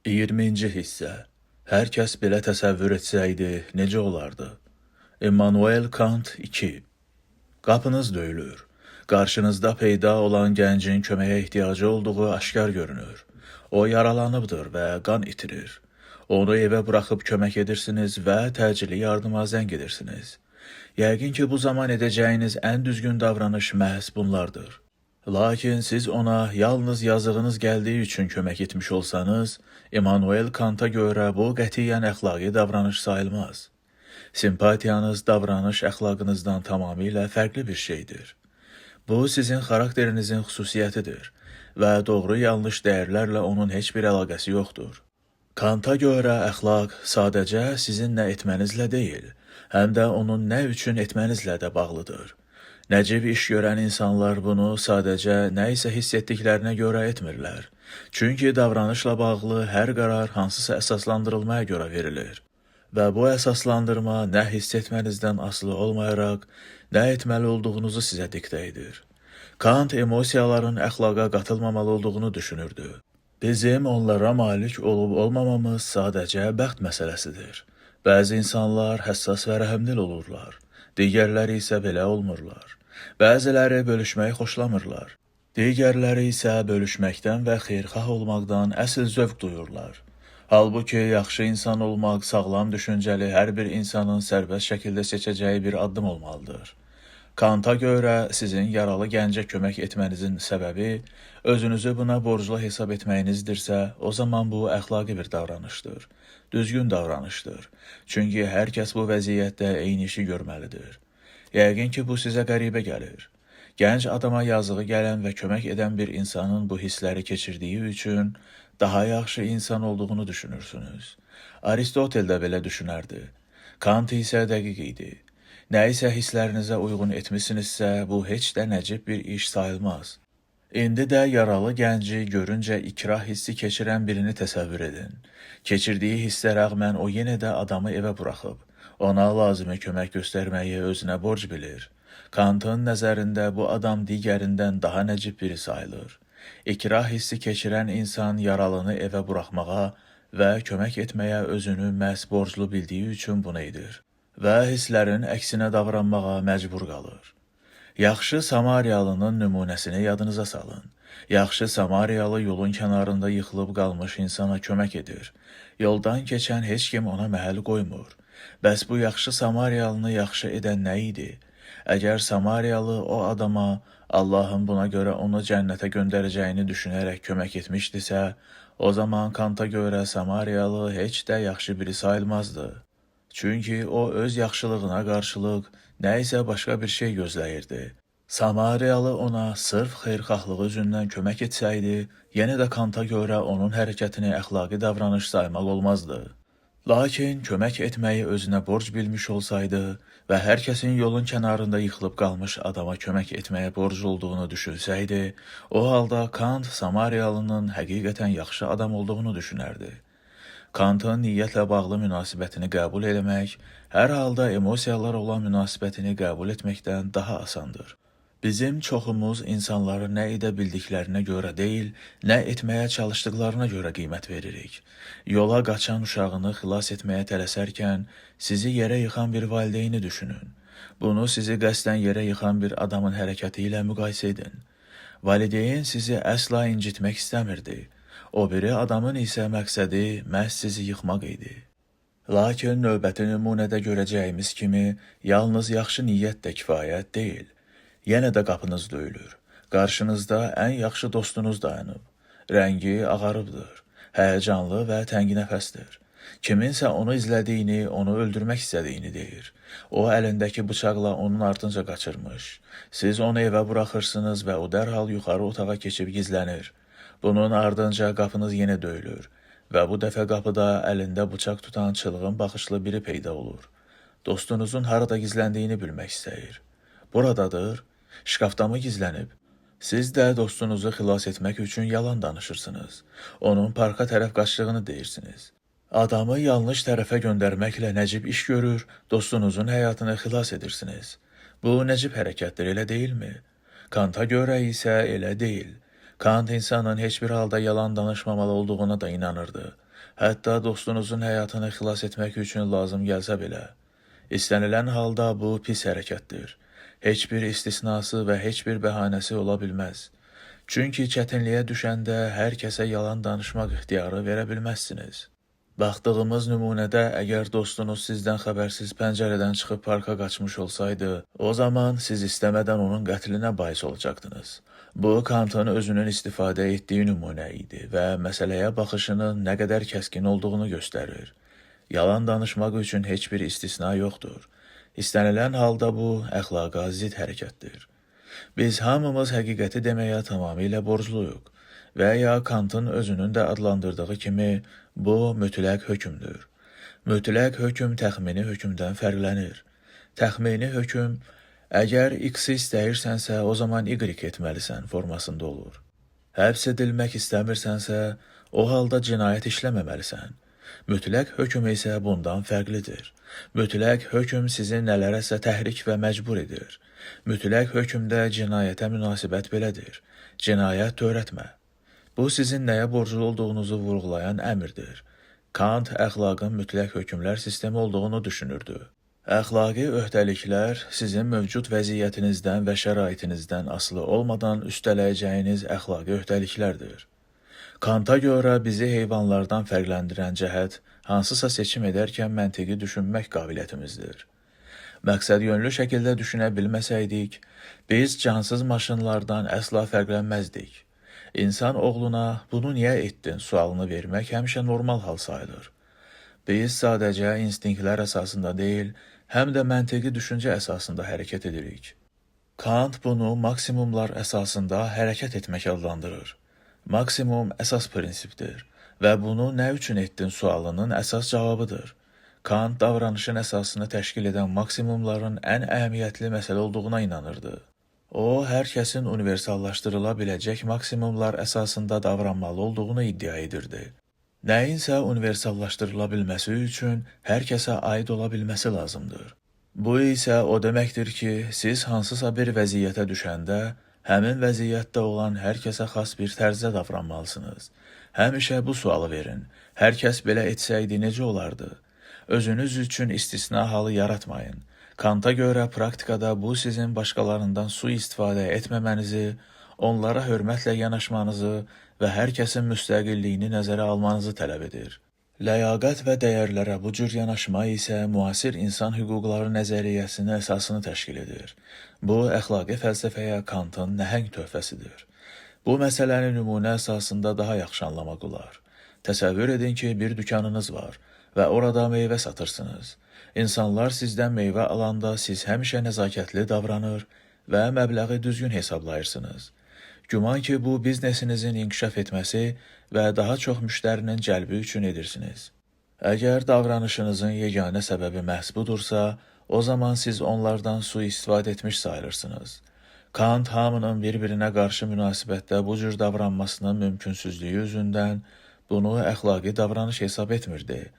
20-ci hissə. Hər kəs belə təsəvvür etsəydi, necə olardı? Immanuel Kant 2. Qapınız döyülür. Qarşınızda peyda olan gəncin köməyə ehtiyacı olduğu aşkar görünür. O yaralanıbdır və qan itirir. Onu evə buraxıb kömək edirsiniz və təcili yardıma zəng edirsiniz. Yəqin ki, bu zaman edəcəyiniz ən düzgün davranış məhz bunlardır. Lakin siz ona yalnız yazığınız gəldiyi üçün kömək etmiş olsanız, Immanuel Kant'a görə bu qətiyyən əxlaqi davranış sayılmaz. Simpatiyanız davranış əxlaqınızdan tamamilə fərqli bir şeydir. Bu, sizin xarakterinizin xüsusiyyətidir və doğru-yanlış dəyərlərlə onun heç bir əlaqəsi yoxdur. Kant'a görə əxlaq sadəcə sizin nə etmənizlə deyil, həm də onun nə üçün etmənizlə də bağlıdır. Nəcib iş görən insanlar bunu sadəcə nə isə hiss etdiklərinə görə etmirlər. Çünki davranışla bağlı hər qərar hansısa əsaslandırılmaya görə verilir. Və bu əsaslandırma nə hiss etmənizdən asılı olmayaraq, nə etməli olduğunuzu sizə diktə edir. Kant emosiyaların əxlaqa qatılmamalı olduğunu düşünürdü. Bizim onlara malik olub-olmamamız sadəcə bəxt məsələsidir. Bəzi insanlar həssas və rəhimdil olurlar, digərləri isə belə olmurlar. Bəziləri bölüşməyi xoşlamırlar, digərləri isə bölüşməkdən və xeyirxah olmaqdan əsl zövq duyurlar. Halbuki, yaxşı insan olmaq sağlam düşüncəli hər bir insanın sərbəst şəkildə seçəcəyi bir addım olmalıdır. Kant'a görə sizin yaralı gəncə kömək etmənizin səbəbi, özünüzü buna borclu hesab etməyinizdirsə, o zaman bu əxlaqi bir davranışdır, düzgün davranışdır. Çünki hər kəs bu vəziyyətdə eyni işi görməlidir. Yəqin ki, bu sizə qəribə gəlir. Gənc adama yazığı gələn və kömək edən bir insanın bu hissləri keçirdiyi üçün daha yaxşı insan olduğunu düşünürsünüz. Aristotel də belə düşünərdi. Kant isə dəqiq idi. Nə isə hisslərinizə uyğun etmisinizsə, bu heç də nəcib bir iş sayılmaz. İndi də yaralı gənci görüncə ikrah hissi keçirən birini təsəvvür edin. Keçirdiyi hissə rəğmən o yenə də adamı evə buraxıb. Ona lazımi kömək göstərməyi özünə borc bilir. Kantın nəzərində bu adam digərindən daha nəcib biri sayılır. İkrah hissi keçirən insan yaralını evə buraxmağa və kömək etməyə özünü məhz borclu bildiyi üçün bunu edir və hisslərin əksinə davranmağa məcbur qalır. Yaxşı Samariyalının nümunəsini yadınıza salın. Yaxşı Samariyalı yolun kənarında yıxılıb qalmış insana kömək edir. Yoldan keçən heç kim ona məhəl qoymur. Bəs bu yaxşı Samariyalını yaxşı edən nə idi? Əgər Samariyalı o adama Allahın buna görə onu cənnətə göndərəcəyini düşünərək kömək etmişdisə, o zaman Kant'a görə Samariyalı heç də yaxşı biri sayılmazdı. Çünki o öz yaxşılığına qarşılıq nə isə başqa bir şey gözləyirdi. Samariyalı ona sırf xeyirxahlığı üzündən kömək etsəydi, yenə də Kant'a görə onun hərəkətini əxlaqi davranış saymaq olmazdı. Lakin kömək etməyi özünə borc bilmiş olsaydı və hər kəsin yolun kənarında yıxılıb qalmış adama kömək etməyə borc olduğunu düşünsəydi, o halda Kant Samariyalının həqiqətən yaxşı adam olduğunu düşünərdi. Kantın niyyətlə bağlı münasibətini qəbul etmək, hər halda emosiyalar olan münasibətini qəbul etməkdən daha asandır. Bizim çoxumuz insanları nə edə bildiklərinə görə deyil, nə etməyə çalışdıqlarına görə qiymət veririk. Yola qaçan uşağını xilas etməyə tələsərkən sizi yerə yıxan bir valideyni düşünün. Bunu sizi qəsdən yerə yıxan bir adamın hərəkəti ilə müqayisə edin. Valideyn sizi əsla incitmək istəmirdi. O biri adamın isə məqsədi məhz sizi yıxmaq idi. Lakin növbəti nümunədə görəcəyimiz kimi, yalnız yaxşı niyyət də kifayət deyil. Yenə də qapınız döyülür. Qarşınızda ən yaxşı dostunuz dayanıb. Rəngi ağarıbdır. Həyəcanlı və tənginəfəsdir. Kiminsə onu izlədiyini, onu öldürmək istədiyini deyir. O əlindəki bıçaqla onun ardınca qaçırmış. Siz onu evə buraxırsınız və o dərhal yuxarı otağa keçib gizlənir. Bunun ardınca qapınız yenə döyülür və bu dəfə qapıda əlində bıçaq tutan çılğın baxışlı biri peyda olur. Dostunuzun harada gizləndiyini bilmək istəyir. Buradadır. Şkafda mı gizlənib? Siz də dostunuzu xilas etmək üçün yalan danışırsınız. Onun parka tərəf qaçdığını deyirsiniz. Adamı yanlış tərəfə göndərməklə nəcib iş görür, dostunuzun həyatını xilas edirsiniz. Bu nəcib hərəkətdir, elə deyilmi? Kant'a görə isə elə deyil. Kant insanın heç bir halda yalan danışmamalı olduğuna da inanırdı. Hətta dostunuzun həyatını xilas etmək üçün lazım gəlsə belə. İstənilən halda bu pis hərəkətdir. Heç bir istisnası və heç bir bəhanəsi ola bilməz. Çünki çətinliyə düşəndə hər kəsə yalan danışmaq ixtiyarı verə bilməzsiniz. Baxdığımız nümunədə əgər dostunuz sizdən xəbərsiz pəncərədən çıxıb parka qaçmış olsaydı, o zaman siz istəmədən onun qətlinə bais olacaqdınız. Bu, Kantın özünün istifadə etdiyi nümunə idi və məsələyə baxışının nə qədər kəskin olduğunu göstərir. Yalan danışmaq üçün heç bir istisna yoxdur. İstənilən halda bu, əxlaqa zidd hərəkətdir. Biz hamımız həqiqəti deməyə tamamilə borcluyuq və ya Kantın özünün də adlandırdığı kimi bu mütləq hökmdür. Mütləq hökm təxmini hökmdən fərqlənir. Təxmini hökm, əgər X-i istəyirsənsə, o zaman Y etməlisən formasında olur. Həbs edilmək istəmirsənsə, o halda cinayət işləməməlisən. Mütləq hökm isə bundan fərqlidir. Mütləq hökm sizi nələrəsə təhrik və məcbur edir. Mütləq hökmdə cinayətə münasibət belədir. Cinayət törətmə. Bu, sizin nəyə borclu olduğunuzu vurğulayan əmrdir. Kant əxlaqın mütləq hökmlər sistemi olduğunu düşünürdü. Əxlaqi öhdəliklər sizin mövcud vəziyyətinizdən və şəraitinizdən asılı olmadan üstələyəcəyiniz əxlaqi öhdəliklərdir. Kanta görə bizi heyvanlardan fərqləndirən cəhət hansısa seçim edərkən məntiqi düşünmək qabiliyyətimizdir. Məqsədyönlü şəkildə düşünə bilməsəydik, biz cansız maşınlardan əsla fərqlənməzdik. İnsan oğluna bunu niyə etdin sualını vermək həmişə normal hal sayılır. Biz sadəcə instinktlər əsasında deyil, həm də məntiqi düşüncə əsasında hərəkət edirik. Kant bunu maksimumlar əsasında hərəkət etmək adlandırır. Maksimum əsas prinsipdir və bunu nə üçün etdin sualının əsas cavabıdır. Kant davranışın əsasını təşkil edən maksimumların ən əhəmiyyətli məsələ olduğuna inanırdı. O, hər kəsin universallaşdırıla biləcək maksimumlar əsasında davranmalı olduğunu iddia edirdi. Nəyinsə universallaşdırıla bilməsi üçün hər kəsə aid ola bilməsi lazımdır. Bu isə o deməkdir ki, siz hansısa bir vəziyyətə düşəndə, həmin vəziyyətdə olan hər kəsə xas bir tərzdə davranmalısınız. Həmişə bu sualı verin, hər kəs belə etsəydi necə olardı? Özünüz üçün istisna halı yaratmayın. Kanta görə praktikada bu sizin başqalarından sui-istifadə etməmənizi, onlara hörmətlə yanaşmanızı və hər kəsin müstəqilliyini nəzərə almanızı tələb edir. Ləyaqət və dəyərlərə bu cür yanaşma isə müasir insan hüquqları nəzəriyyəsinin əsasını təşkil edir. Bu, əxlaqi fəlsəfəyə Kantın nəhəng töhfəsidir. Bu məsələni nümunə əsasında daha yaxşı anlamaq olar. Təsəvvür edin ki, bir dükanınız var və orada meyvə satırsınız. İnsanlar sizdən meyvə alanda siz həmişə nəzakətli davranır və məbləği düzgün hesablayırsınız. Güman ki, bu biznesinizin inkişaf etməsi və daha çox müştərinin cəlbi üçün edirsiniz. Əgər davranışınızın yeganə səbəbi məhz budursa, o zaman siz onlardan sui-istifadə etmiş sayılırsınız. Kant hamının bir-birinə qarşı münasibətdə bu cür davranmasının mümkünsüzlüyü üzündən bunu əxlaqi davranış hesab etmirdi.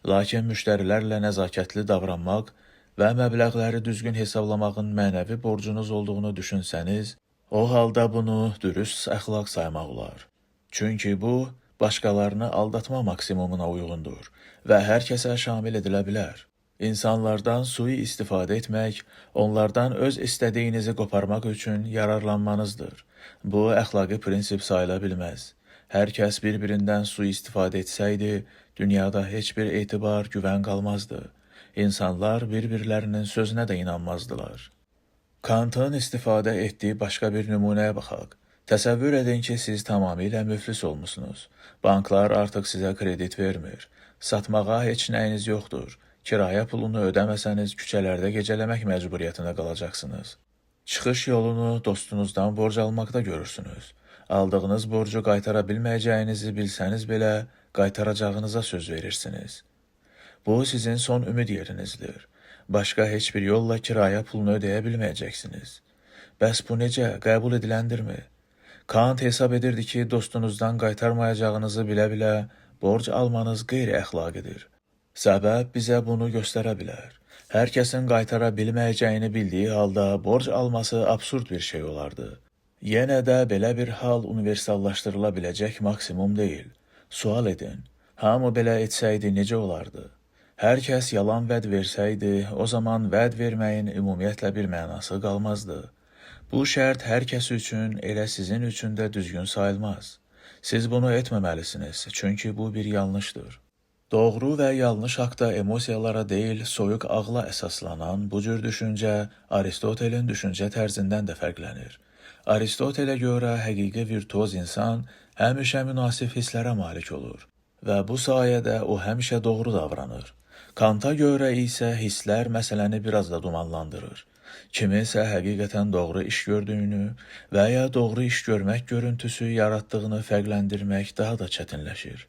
Lakin müştərilərlə nəzakətli davranmaq və məbləğləri düzgün hesablamağın mənəvi borcunuz olduğunu düşünsəniz, o halda bunu dürüst əxlaq saymaq olar. Çünki bu, başqalarını aldatma maksimumuna uyğundur və hər kəsə şamil edilə bilər. İnsanlardan sui-istifadə etmək, onlardan öz istədiyinizi qoparmaq üçün yararlanmanızdır. Bu, əxlaqi prinsip sayıla bilməz. Hər kəs bir-birindən sui-istifadə etsəydi, dünyada heç bir etibar, güvən qalmazdı. İnsanlar bir-birlərinin sözünə də inanmazdılar. Kantın istifadə etdiyi başqa bir nümunəyə baxaq. Təsəvvür edin ki, siz tamamilə müflis olmusunuz. Banklar artıq sizə kredit vermir. Satmağa heç nəyiniz yoxdur. Kirayə pulunu ödəməsəniz küçələrdə gecələmək məcburiyyətində qalacaqsınız. Çıxış yolunu dostunuzdan borc almaqda görürsünüz. Aldığınız borcu qaytara bilməyəcəyinizi bilsəniz belə, qaytaracağınıza söz verirsiniz. Bu, sizin son ümid yerinizdir. Başqa heç bir yolla kirayə pulunu ödəyə bilməyəcəksiniz. Bəs bu necə, qəbul ediləndirmi? Kant hesab edirdi ki, dostunuzdan qaytarmayacağınızı bilə-bilə borc almanız qeyri-əxlaqidir. Səbəb bizə bunu göstərə bilər. Hər kəsin qaytara bilməyəcəyini bildiyi halda borc alması absurd bir şey olardı. Yenə də belə bir hal universallaşdırıla biləcək maksimum deyil. Sual edin, hamı belə etsəydi necə olardı? Hər kəs yalan vəd versəydi, o zaman vəd verməyin ümumiyyətlə bir mənası qalmazdı. Bu şərt hər kəs üçün, elə sizin üçün də düzgün sayılmaz. Siz bunu etməməlisiniz, çünki bu bir yanlışdır. Doğru və yanlış haqda emosiyalara deyil, soyuq ağla əsaslanan bu cür düşüncə Aristotelin düşüncə tərzindən də fərqlənir. Aristotelə görə həqiqi virtuoz insan həmişə münasib hisslərə malik olur və bu sayədə o həmişə doğru davranır. Kanta görə isə hisslər məsələni biraz da dumanlandırır. Kiminsə həqiqətən doğru iş gördüyünü və ya doğru iş görmək görüntüsü yaratdığını fərqləndirmək daha da çətinləşir.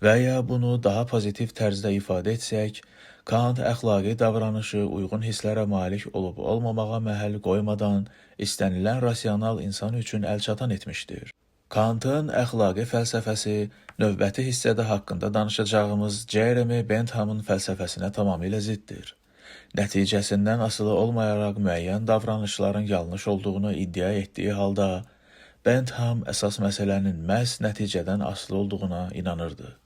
Və ya bunu daha pozitiv tərzdə ifadə etsək, Kant əxlaqi davranışı uyğun hisslərə malik olub-olmamağa məhəl qoymadan istənilən rasional insan üçün əlçatan etmişdir. Kantın əxlaqi fəlsəfəsi növbəti hissədə haqqında danışacağımız Jeremy Benthamın fəlsəfəsinə tamamilə ziddir. Nəticəsindən asılı olmayaraq müəyyən davranışların yanlış olduğunu iddia etdiyi halda, Bentham əsas məsələnin məhz nəticədən asılı olduğuna inanırdı.